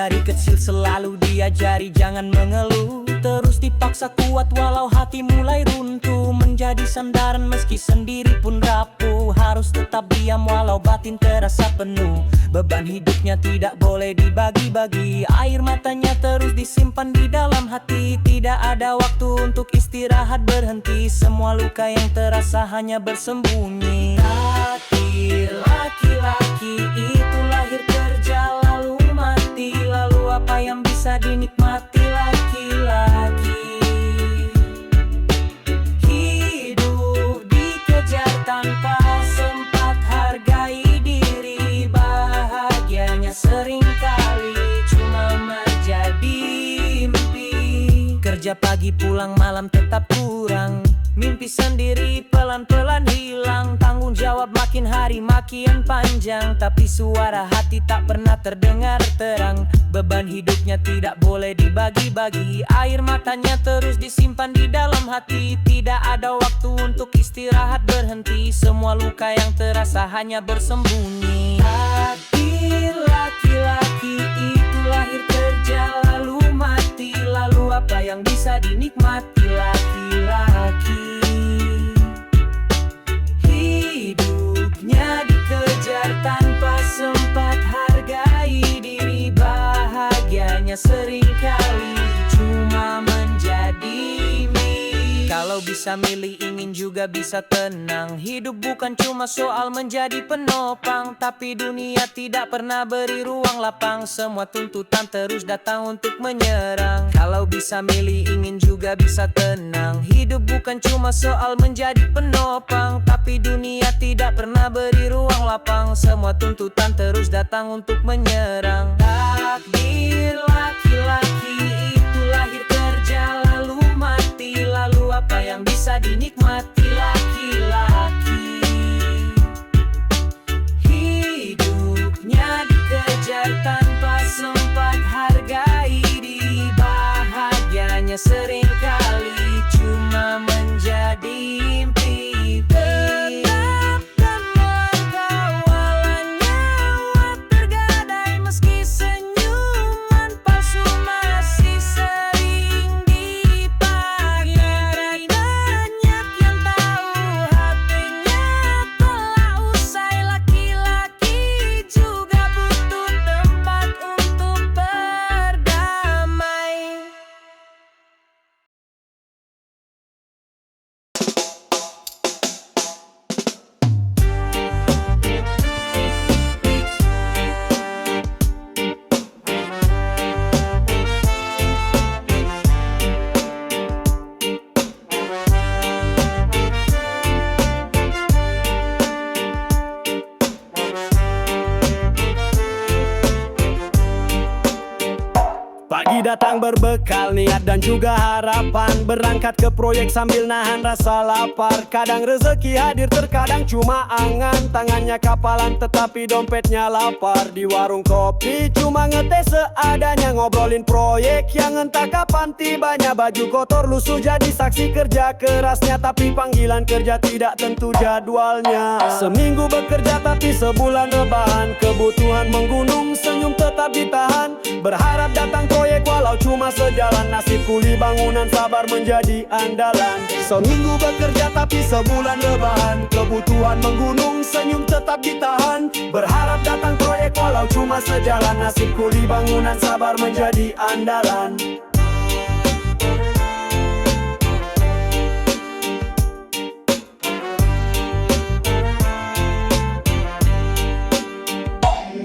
Dari kecil selalu diajari jangan mengeluh, terus dipaksa kuat walau hati mulai runtuh. Menjadi sandaran meski sendiri pun rapuh, harus tetap diam walau batin terasa penuh. Beban hidupnya tidak boleh dibagi-bagi, air matanya terus disimpan di dalam hati. Tidak ada waktu untuk istirahat berhenti, semua luka yang terasa hanya bersembunyi. Takdir laki-laki itu lahir kerja lalu mati, lalu apa yang bisa dinikmati laki-laki? Hidup dikejar tanpa sempat hargai diri, bahagianya seringkali cuma menjadi mimpi. Kerja pagi pulang malam tetap kurang, mimpi sendiri pelan-pelan hilang. Tanggung jawab makin hari makin panjang, tapi suara hati tak pernah terdengar terang. Beban hidupnya tidak boleh dibagi-bagi, air matanya terus disimpan di dalam hati. Tidak ada waktu untuk istirahat berhenti, semua luka yang terasa hanya bersembunyi. Takdir laki-laki itu lahir kerja lalu mati, lalu apa yang bisa dinikmati laki-laki? Hidupnya dikejar tanpa sempat hargai diri, bahagianya seringkali cuma menjadi mimpi. Kalau bisa milih ingin juga bisa tenang, hidup bukan cuma soal menjadi penopang, tapi dunia tidak pernah beri ruang lapang, semua tuntutan terus datang untuk menyerang. Kalau bisa milih ingin juga bisa tenang, hidup bukan cuma soal menjadi penopang, tapi dunia tidak pernah beri ruang lapang, semua tuntutan terus datang untuk menyerang. Takdir laki-laki itu lahir kerja lalu mati, lalu apa yang bisa dinikmati laki-laki? Hidupnya dikejar tanpa sempat hargai diri, bahagianya seringkali cuma menjadi mimpi. Tetapkan walau nyawa tergadai, meski senyuman palsu masih sering dipakai. Banyak yang tahu hatinya telah usai, laki-laki juga butuh tempat untuk berdamai. Pagi datang berbekal niat dan juga harapan, berangkat ke proyek sambil nahan rasa lapar. Kadang rezeki hadir terkadang cuma angan, tangannya kapalan tetapi dompetnya lapar. Di warung kopi cuma ngetes seadanya, ngobrolin proyek yang entah kapan tibanya. Baju kotor lusuh jadi saksi kerja kerasnya, tapi panggilan kerja tidak tentu jadwalnya. Seminggu bekerja tapi sebulan rebahan, kebutuhan menggunung senyum tetap ditahan. Berharap datang proyek walau cuma sejalan, nasib kuli bangunan sabar menjadi andalan. Seminggu bekerja tapi sebulan rebahan, kebutuhan menggunung senyum tetap ditahan. Berharap datang proyek walau cuma sejalan, nasib kuli bangunan sabar menjadi andalan.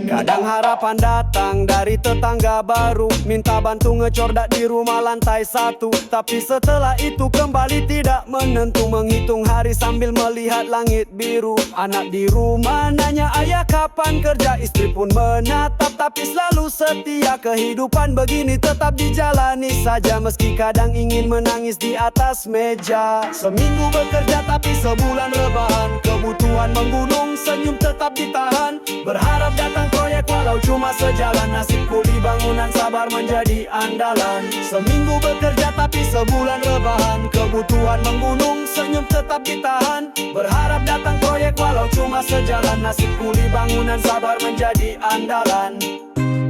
Kadang harapan datang dari tetangga baru, minta bantu ngecordak di rumah lantai 1. Tapi setelah itu kembali tidak menentu, menghitung hari sambil melihat langit biru. Anak di rumah nanya ayah kapan kerja, istri pun menatap tapi selalu setia. Kehidupan begini tetap dijalani saja, meski kadang ingin menangis di atas meja. Seminggu bekerja tapi sebulan rebahan, kebutuhan menggunung senyum tetap ditahan. Berharap datang proyek walau cuma sejalan, nasib kuli bangunan sabar menjadi andalan. Seminggu bekerja tapi sebulan rebahan, kebutuhan menggunung senyum tetap ditahan. Berharap datang proyek walau cuma sejalan, nasib kuli bangunan sabar menjadi andalan.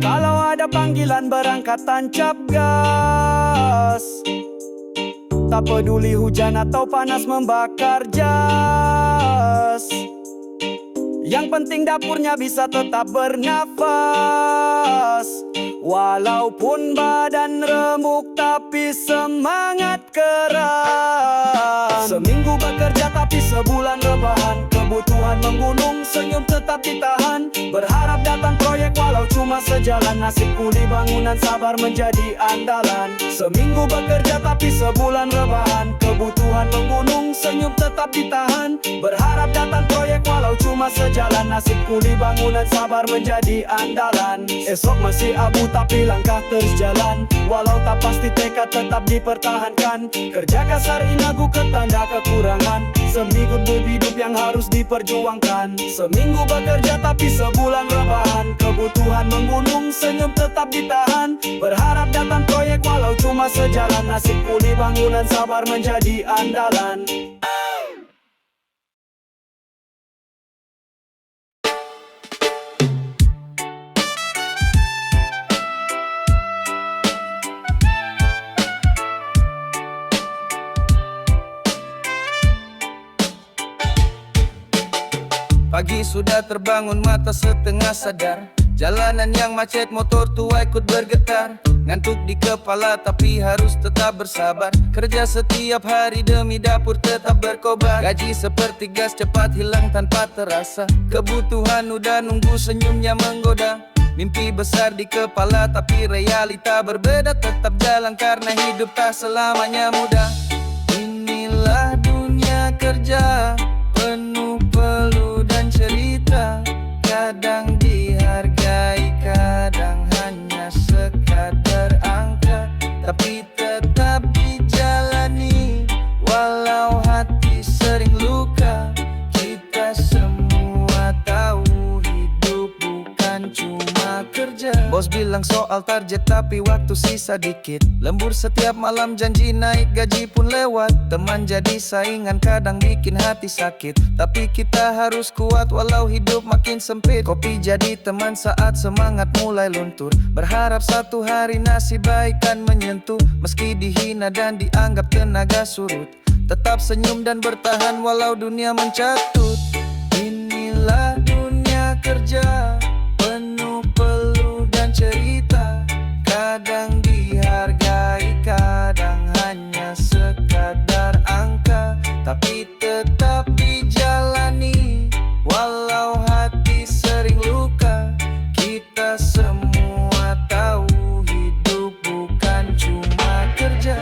Kalau ada panggilan berangkat tancap gas. Tak peduli hujan atau panas membakar jas. Yang penting dapurnya bisa tetap bernafas. Walaupun badan remuk tapi semangat keras. Seminggu bekerja tapi sebulan rebahan. Kebutuhan menggunung, senyum tetap ditahan. Berharap datang proyek walau cuma sejalan. Nasib kuli bangunan sabar menjadi andalan. Seminggu bekerja tapi sebulan rebahan. Kebutuhan menggunung, senyum tetap ditahan. Berharap datang proyek walau cuma sejalan. Nasib kuli bangunan sabar menjadi andalan. Esok masih abu tapi langkah terus jalan. Walau tak pasti tekad tetap dipertahankan. Kerja kasar inagu ketanda kekurangan. Seminggu hidup yang harus diperjuangkan. Seminggu bekerja tapi sebulan rebahan. Kebutuhan menggunung, senyum tetap ditahan. Berharap datang proyek walau cuma sejalan. Nasib kuli bangunan sabar menjadi andalan. Pagi sudah terbangun mata setengah sadar. Jalanan yang macet motor tua ikut bergetar. Ngantuk di kepala tapi harus tetap bersabar. Kerja setiap hari demi dapur tetap berkobar. Gaji seperti gas cepat hilang tanpa terasa. Kebutuhan udah nunggu senyumnya menggoda. Mimpi besar di kepala tapi realita berbeda. Tetap jalan karena hidup tak selamanya mudah. Inilah dunia kerja penuh peluh dan cerita. Kadang dihargai, kadang hanya sekadar angka. Tapi tetap dijalani, walau hati sering luka. Kita semua tahu hidup bukan cuma kerja. Bos bilang soal target tapi waktu sisa dikit. Lembur setiap malam janji naik gaji pun lewat. Teman jadi saingan kadang bikin hati sakit. Tapi kita harus kuat walau hidup makin sempit. Kopi jadi teman saat semangat mulai luntur. Berharap satu hari nasib baik kan menyentuh. Meski dihina dan dianggap tenaga surut. Tetap senyum dan bertahan walau dunia mencatut. Inilah dunia kerja penuh peluh dan cerita. Kadang dihargai, kadang hanya sekadar angka. Tapi tetap dijalani, walau hati sering luka. Kita semua tahu hidup bukan cuma kerja.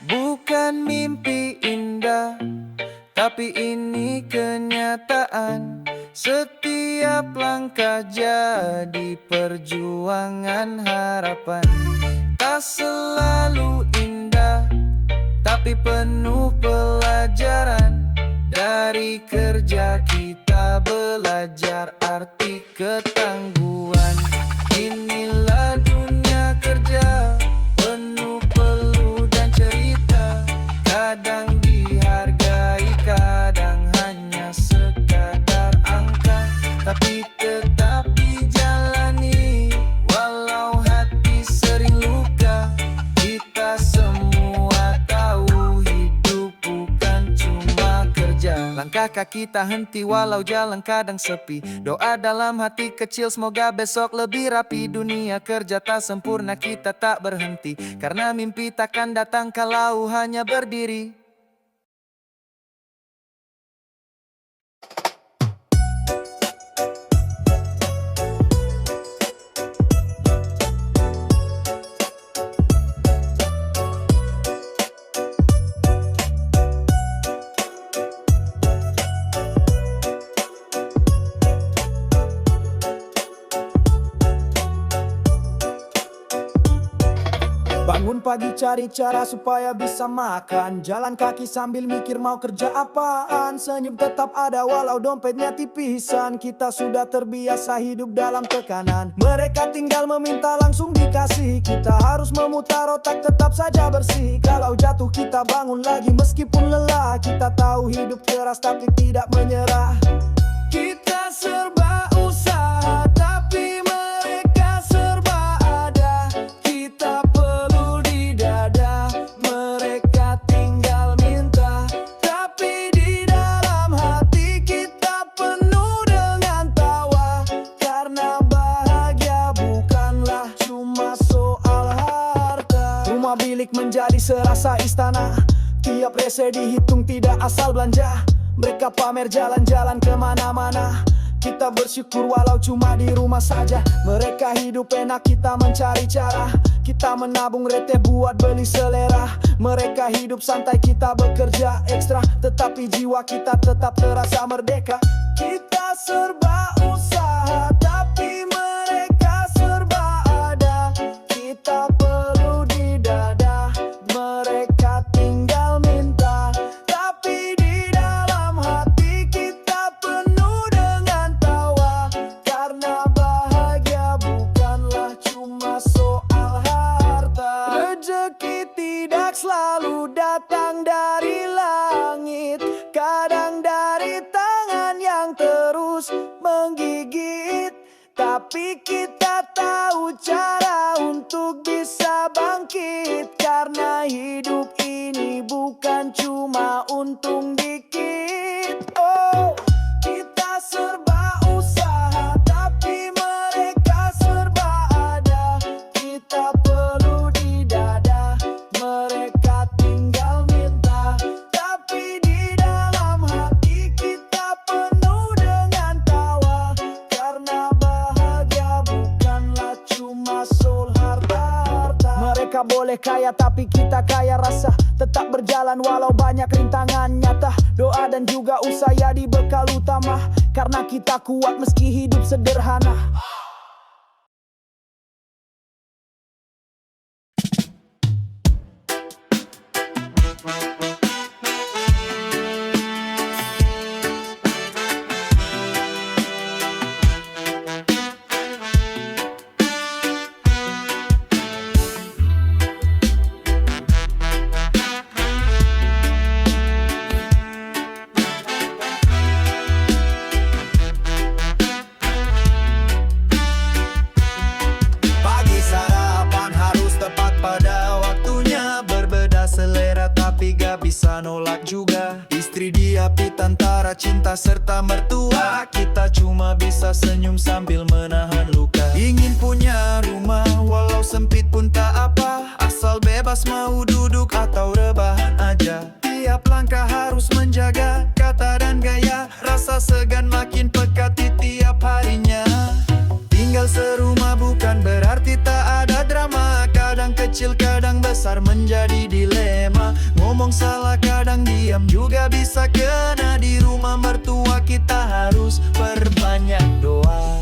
Bukan mimpi indah, tapi ini kenyataan. Setiap langkah jadi perjuangan harapan. Tak selalu indah, tapi penuh pelajaran. Dari kerja kita belajar arti ketangguhan. Inilah dunia kerja penuh peluh dan cerita. Kadang dihargai, kadang hanya sekadar angka. Tapi tetap dijalani, walau hati sering luka. Kita semua tahu hidup bukan cuma kerja. Langkah kaki tak henti walau jalan kadang sepi. Doa dalam hati kecil semoga besok lebih rapi. Dunia kerja tak sempurna kita tak berhenti. Karena mimpi takkan datang kalau hanya berdiri. Bangun pagi cari cara supaya bisa makan. Jalan kaki sambil mikir mau kerja apaan. Senyum tetap ada walau dompetnya tipisan. Kita sudah terbiasa hidup dalam tekanan. Mereka tinggal meminta langsung dikasih. Kita harus memutar otak tetap saja bersih. Kalau jatuh kita bangun lagi meskipun lelah. Kita tahu hidup keras tapi tidak menyerah. Kita serba usaha tapi mereka serba menjadi serasa istana. Tiap rese dihitung tidak asal belanja. Mereka pamer jalan-jalan kemana-mana. Kita bersyukur walau cuma di rumah saja. Mereka hidup enak, kita mencari cara. Kita menabung rete buat beli selera. Mereka hidup santai, kita bekerja ekstra. Tetapi jiwa kita tetap terasa merdeka. Kita serba usaha, tapi mereka serba ada. Kita perlu di dada, mereka tinggal minta. Tapi di dalam hati kita penuh dengan tawa. Karena bahagia bukanlah cuma soal harta. Rezeki tidak selalu datang dari langit. Kadang dari tangan yang terus menggigit. Tapi kita tahu cara untuk bisa bangkit. Karena hidup ini bukan cuma untung dikit. Oh, kita serba usaha, tapi mereka serba ada. Kita perlu di dada, mereka tinggal minta. Tapi di dalam hati kita penuh dengan tawa. Karena bahagia bukanlah cuma soal harta. Mereka boleh kaya tapi kita kaya rasa. Tetap berjalan walau banyak rintangan nyata. Doa dan juga usaha jadi bekal utama. Karena kita kuat meski hidup sederhana. Pagi sarapan harus tepat pada waktunya. Berbeda selera tapi gak bisa nolak juga. Istri diapit antara cinta serta mertua. Kita cuma bisa senyum sambil menahan luka. Ingin punya rumah walau sempit pun tak apa. Asal bebas mau duduk atau rebahan aja. Tiap langkah harus menjaga kata dan gaya. Rasa segan makin pekat di tiap harinya. Tinggal serumah bukan berarti tak ada drama. Kadang kecil kadang besar menjadi dilema. Ngomong salah kadang diam juga bisa kena. Di rumah mertua kita harus perbanyak doa.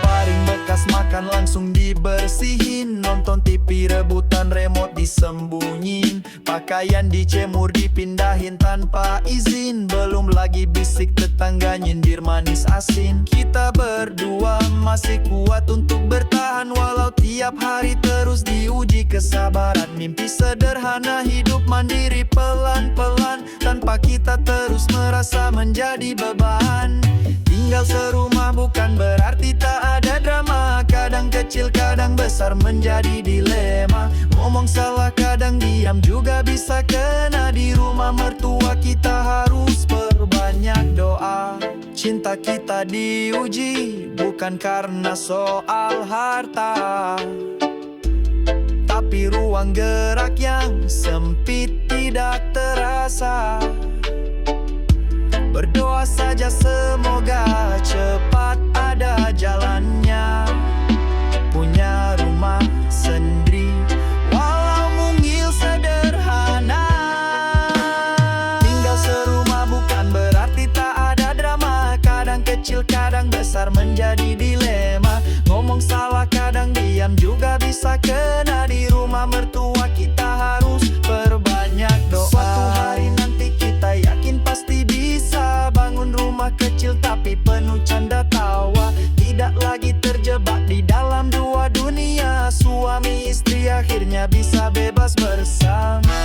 Paling bekas makan langsung dibersihin. Nonton TV rebutan remote disembunyiin. Pakaian dijemur dipindahin tanpa izin. Belum lagi bisik tetangga nyindir manis asin. Kita berdua masih kuat untuk bertahan. Walau tiap hari terus diuji kesabaran. Mimpi sederhana hidup mandiri pelan-pelan. Tanpa kita terus merasa menjadi beban. Tinggal serumah bukan berarti tak ada drama. Kadang kecil kadang besar menjadi dilema. Ngomong salah kadang diam juga bisa kena. Di rumah mertua kita harus perbanyak doa. Cinta kita diuji bukan karena soal harta, tapi ruang gerak yang sempit tidak terasa. Berdoa saja semoga cepat ada jalannya. Punya rumah sendiri walau mungil sederhana. Tinggal serumah bukan berarti tak ada drama. Kadang kecil kadang besar menjadi dilema. Ngomong salah kadang diam juga bisa kena. Di rumah mertua kita harus perbanyak doa. Suatu hari nanti kita yakin pasti bisa bangun rumah kecil tapi penuh canda tawa. Tidak lagi terjebak di dalam dua dunia. Suami istri akhirnya bisa bebas bersama.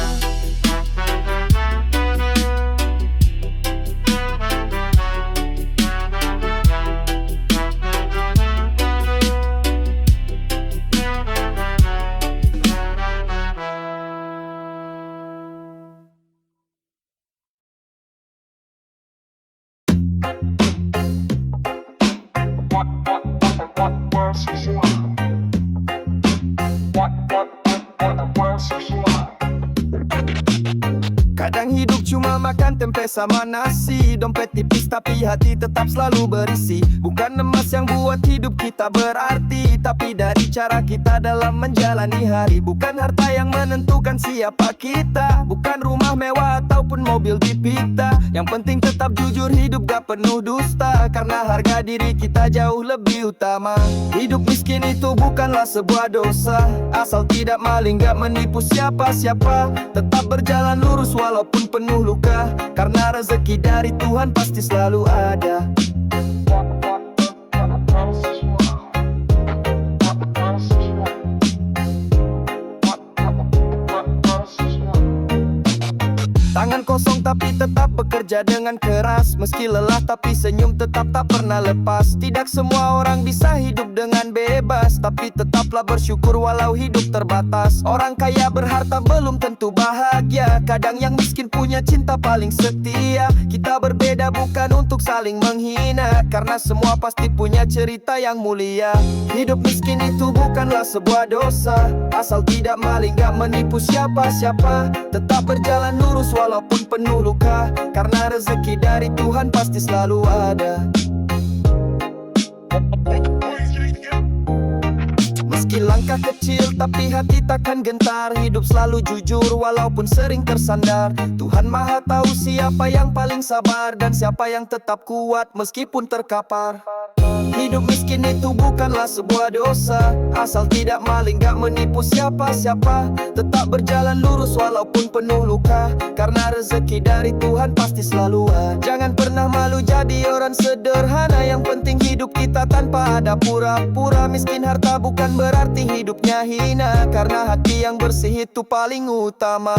tempe sama nasi. Dompet tipis tapi hati tetap selalu berisi. Bukan emas yang buat hidup kita berarti, tapi dari cara kita dalam menjalani hari. Bukan harta yang menentukan siapa kita, bukan rumah mewah ataupun mobil dipita. Yang penting tetap jujur, hidup gak penuh dusta, karena harga diri kita jauh lebih utama. Hidup miskin itu bukanlah sebuah dosa, asal tidak maling gak menipu siapa-siapa. Tetap berjalan lurus walaupun penuh luka, karena rezeki dari Tuhan pasti selalu ada. Tangan kosong tapi tetap bekerja dengan keras. Meski lelah tapi senyum tetap tak pernah lepas. Tidak semua orang bisa hidup dengan bebas, tapi tetaplah bersyukur walau hidup terbatas. Orang kaya berharta belum tentu bahagia, kadang yang miskin punya cinta paling setia. Kita berbeda bukan untuk saling menghina, karena semua pasti punya cerita yang mulia. Hidup miskin itu bukanlah sebuah dosa, asal tidak maling gak menipu siapa-siapa. Tetap berjalan lurus walaupun penuh luka, karena rezeki dari Tuhan pasti selalu ada. Meski langkah kecil tapi hati takkan gentar. Hidup selalu jujur walaupun sering tersandar. Tuhan Maha tahu siapa yang paling sabar dan siapa yang tetap kuat meskipun terkapar. Hidup miskin itu bukanlah sebuah dosa, asal tidak maling gak menipu siapa-siapa. Tetap berjalan lurus walaupun penuh luka, karena rezeki dari Tuhan pasti selalu ada. Jangan pernah malu jadi orang sederhana, yang penting hidup kita tanpa ada pura-pura. Miskin harta bukan berarti hidupnya hina, karena hati yang bersih itu paling utama.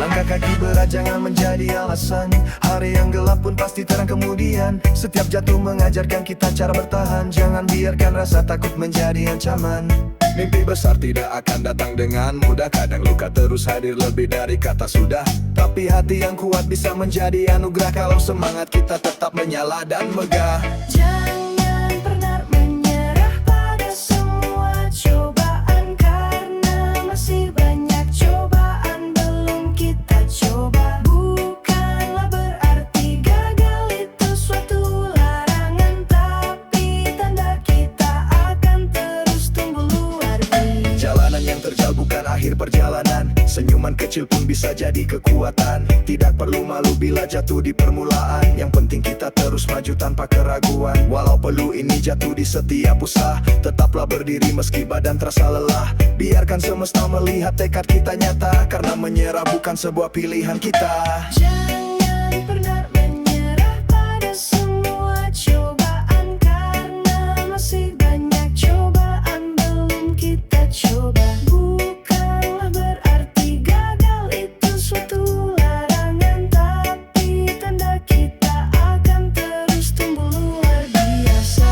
Langkah kaki berat jangan menjadi alasan, hari yang gelap pun pasti terang kemudian. Setiap jatuh mengajarkan kita cara bertahan, jangan biarkan rasa takut menjadi ancaman. Mimpi besar tidak akan datang dengan mudah, kadang luka terus hadir lebih dari kata sudah. Tapi hati yang kuat bisa menjadi anugerah, kalau semangat kita tetap menyala dan megah. Jangan pernah menyerah pada semua cobaan, karena masih banyak cobaan belum kita coba. Bukanlah berarti gagal itu suatu larangan, tapi tanda kita akan terus tumbuh luar biasa. Jalanan yang terjal bukan akhir perjalanan, senyuman kecil pun bisa jadi kekuatan. Tidak perlu malu bila jatuh di permulaan, yang penting kita terus maju tanpa keraguan. Walau perlu ini jatuh di setiap usaha, tetaplah berdiri meski badan terasa lelah. Biarkan semesta melihat tekad kita nyata, karena menyerah bukan sebuah pilihan kita. Jangan pernah menyerah pada semua cobaan, karena masih banyak cobaan belum kita coba. Bukanlah berarti gagal itu suatu larangan, tapi tanda kita akan terus tumbuh luar biasa.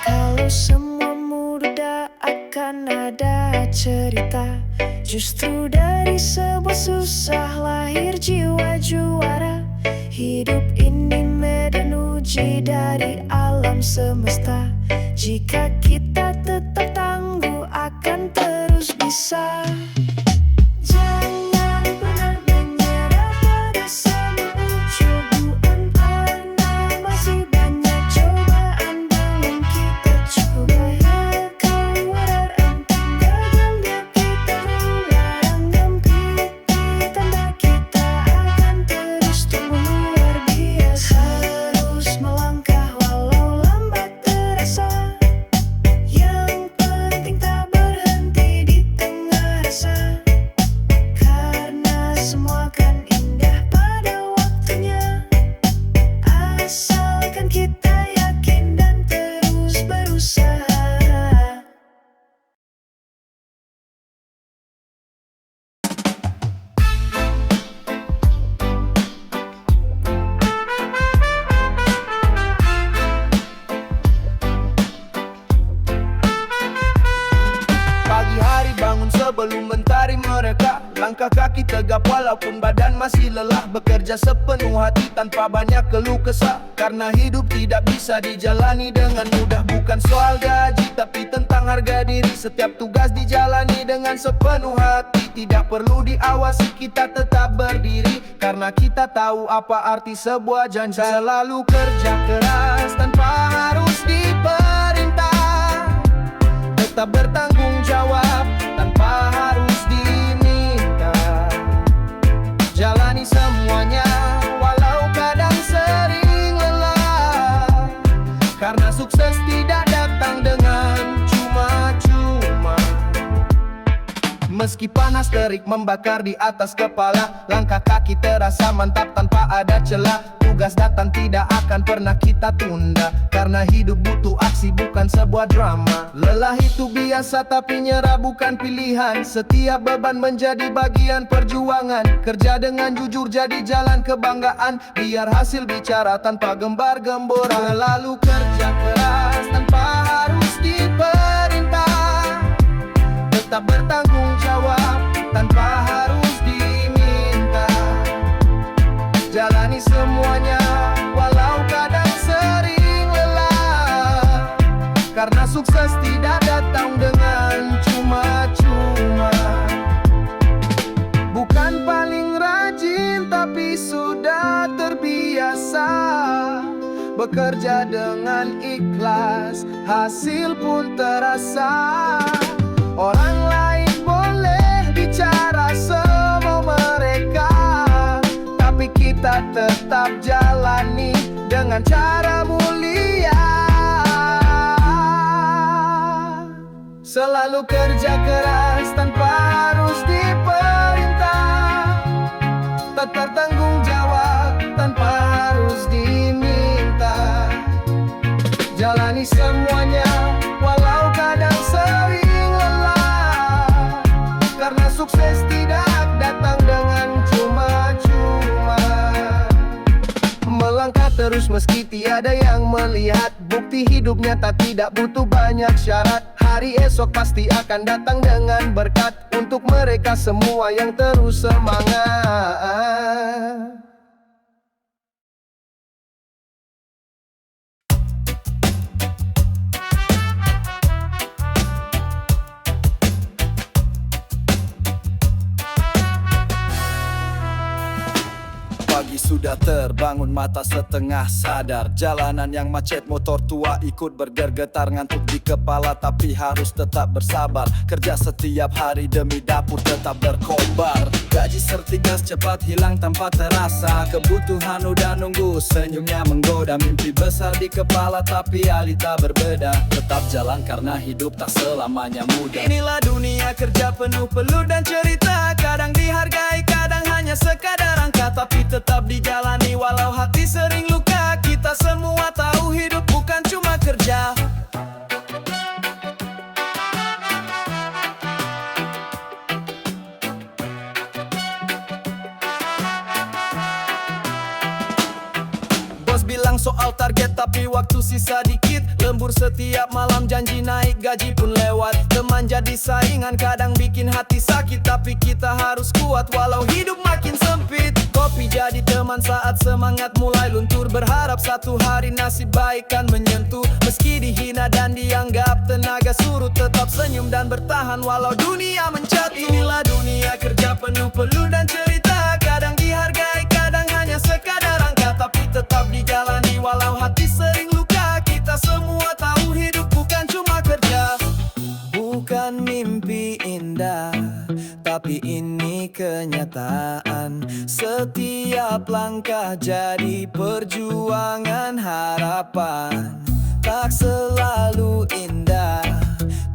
Kalau semua mudah akan ada cerita, justru dari sebuah susah lahir jiwa juara. Hidup ini medan uji dari alam semesta, jika kita tetap tangguh akan terus bisa. Jangan pernah menyerah pada semua cobaan, karena masih banyak cobaan belum kita coba. Kalau berhenti gagal dia kita larang mempiti, tanda kita akan terus tumbuh luar biasa. Harus melangkah walau lambat terasa, Langkah kaki tegap walaupun badan masih lelah. Bekerja sepenuh hati tanpa banyak keluh kesah. Karena hidup tidak bisa dijalani dengan mudah. Bukan soal gaji tapi tentang harga diri. Setiap tugas dijalani dengan sepenuh hati. Tidak perlu diawasi, kita tetap berdiri. Karena kita tahu apa arti sebuah janji. Selalu kerja keras tanpa harus diperintah. Tetap bertanggung jawab tanpa harus diminta. Jalani semuanya walau kadang sering lelah. Karena sukses tidak datang dengan cuma-cuma. Meski panas terik membakar di atas kepala, langkah kaki terasa mantap tanpa ada celah. Tugas datang tidak akan pernah kita tunda. Karena hidup butuh aksi bukan sebuah drama. Lelah itu biasa tapi nyerah bukan pilihan. Setiap beban menjadi bagian perjuangan. Kerja dengan jujur jadi jalan kebanggaan. Biar hasil bicara tanpa gembar-gembora. Selalu kerja keras tanpa harus diperintah. Tetap bertanggung jawab tanpa harus diminta. Jalani semuanya walau kadang sering lelah. Karena sukses tidak datang dengan cuma-cuma. Bukan paling rajin tapi sudah terbiasa. Bekerja dengan ikhlas, hasil pun terasa. Orang lain boleh bicara semau mereka, tapi kita tetap jalani dengan cara mulia. Selalu kerja keras tanpa harus diperintah. Tetap tanggung jawab tanpa harus diminta. Jalani semuanya walau kadang sering lelah. Karena sukses tidak datang dengan cuma-cuma. Melangkah terus meski tiada yang melihat. Bukti hidup nyata tidak butuh banyak syarat. Hari esok pasti akan datang dengan berkat. Untuk mereka semua yang terus semangat. Pagi sudah terbangun, mata setengah sadar. Jalanan yang macet, motor tua ikut bergetar. Ngantuk di kepala tapi harus tetap bersabar. Kerja setiap hari demi dapur tetap berkobar. Gaji sertigas cepat hilang tanpa terasa. Kebutuhan udah nunggu, senyumnya menggoda. Mimpi besar di kepala tapi realita berbeda. Tetap jalan karena hidup tak selamanya mudah. Inilah dunia kerja penuh peluh dan cerita. Kadang dihargai, kadang hanya sekadar angka. Tapi tetap dijalani walau hati sering luka. Kita semua tahu hidup bukan cuma kerja. Bos bilang soal target tapi waktu sisa dikit. Lembur setiap malam janji naik, gaji pun lewat. Teman jadi saingan kadang bikin hati sakit. Tapi kita harus kuat walau hidup makin sempit. Kopi jadi teman saat semangat mulai luntur. Berharap satu hari nasib baik kan menyentuh. Meski dihina dan dianggap tenaga surut. Tetap senyum dan bertahan walau dunia menjatuh. Inilah dunia kerja penuh peluh dan cerita. Kadang dihargai, kadang hanya sekadar angka. Tapi tetap dijalani walau hati sering luka. Kita semua tahu hidup bukan cuma kerja. Bukan mimpi indah, tapi ini kenyataan. Setiap langkah jadi perjuangan harapan. Tak selalu indah,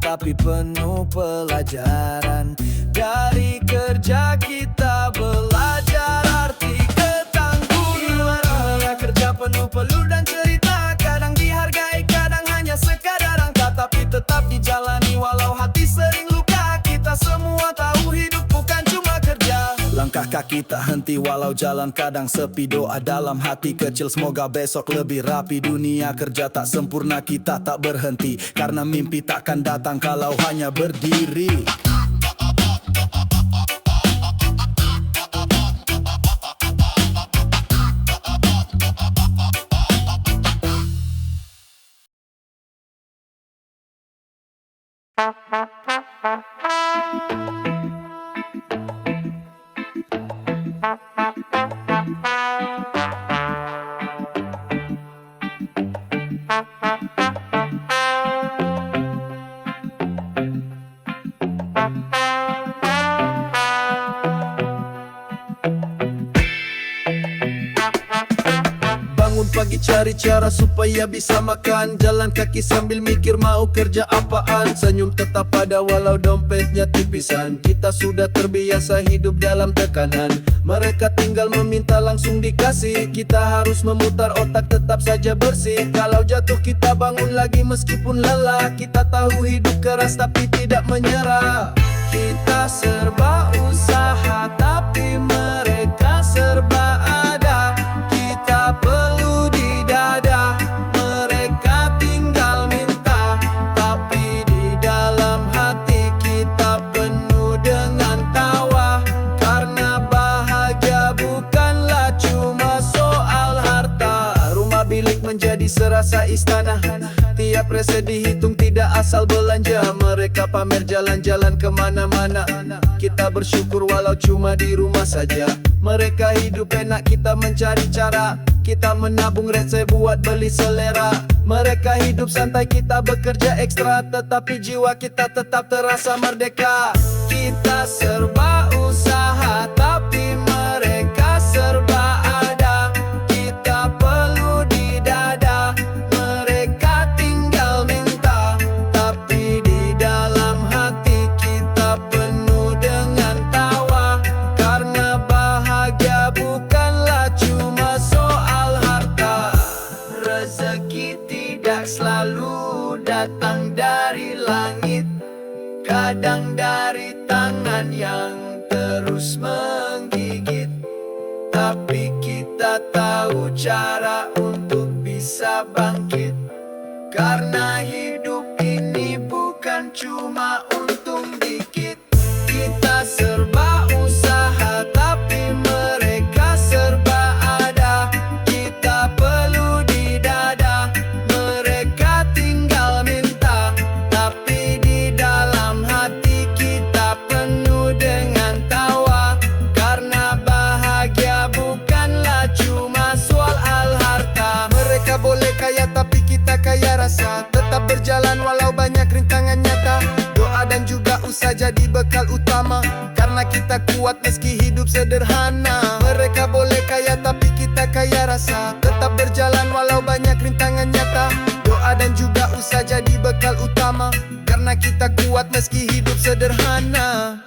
tapi penuh pelajaran. Dari kerja kita belajar arti ketangguhan. Dunia kerja penuh peluh dan cerita. Kadang dihargai, kadang hanya sekadar angka. Tapi tetap dijalani walau hati sering luka. Kita semua tahu hidup bukan cuma kerja. Langkah kaki tak henti walau jalan kadang sepi. Doa dalam hati kecil semoga besok lebih rapi. Dunia kerja tak sempurna, kita tak berhenti. Karena mimpi takkan datang kalau hanya berdiri. Bangun pagi cari cara supaya bisa makan, jalan kaki sambil mikir mau kerja apaan. Senyum tetap ada walau dompetnya tipisan. Kita sudah terbiasa hidup dalam tekanan. Mereka tinggal meminta langsung dikasih. Kita harus memutar otak tetap saja bersih. Kalau jatuh kita bangun lagi meskipun lelah. Kita tahu hidup keras tapi tidak menyerah. Kita serba usaha tapi mereka serba ada. Kita perlu di dada, mereka tinggal minta. Tapi di dalam hati kita penuh dengan tawa. Karena bahagia bukanlah cuma soal harta. Rumah bilik menjadi serasa istana. Tiap rese dihitung tidak asal belanja. Mereka pamer jalan-jalan kemana-mana. Kita bersyukur walau cuma di rumah saja. Mereka hidup enak, kita mencari cara. Kita menabung rese buat beli selera. Mereka hidup santai, kita bekerja ekstra. Tetapi jiwa kita tetap terasa merdeka. Kita serba usaha tapi mereka serba ada. Kita perlu di dada, mereka tinggal minta. Tapi di dalam hati kita penuh dengan tawa. Karena bahagia bukanlah cuma soal harta. Rezeki tidak selalu datang dari langit. Kadang dari tangan yang terus menggigit. Tapi kita tahu cara untuk bisa bangkit. Karena hidup ini bukan cuma untung dikit. Kita serba usaha tapi mereka serba ada. Kita perlu di dada, mereka tinggal minta. Tapi di dalam hati kita penuh dengan tawa. Karena bahagia bukanlah cuma soal harta. Mereka boleh kaya tapi kita kaya rasa. Tetap berjalan walau banyak rintangan nyata. Doa dan juga usaha jadi bekal utama. Karena kita kuat meski hidup sederhana. Mereka boleh kaya tapi kita kaya rasa. Tetap berjalan walau banyak rintangan nyata. Doa dan juga usaha jadi bekal utama. Karena kita kuat meski hidup sederhana.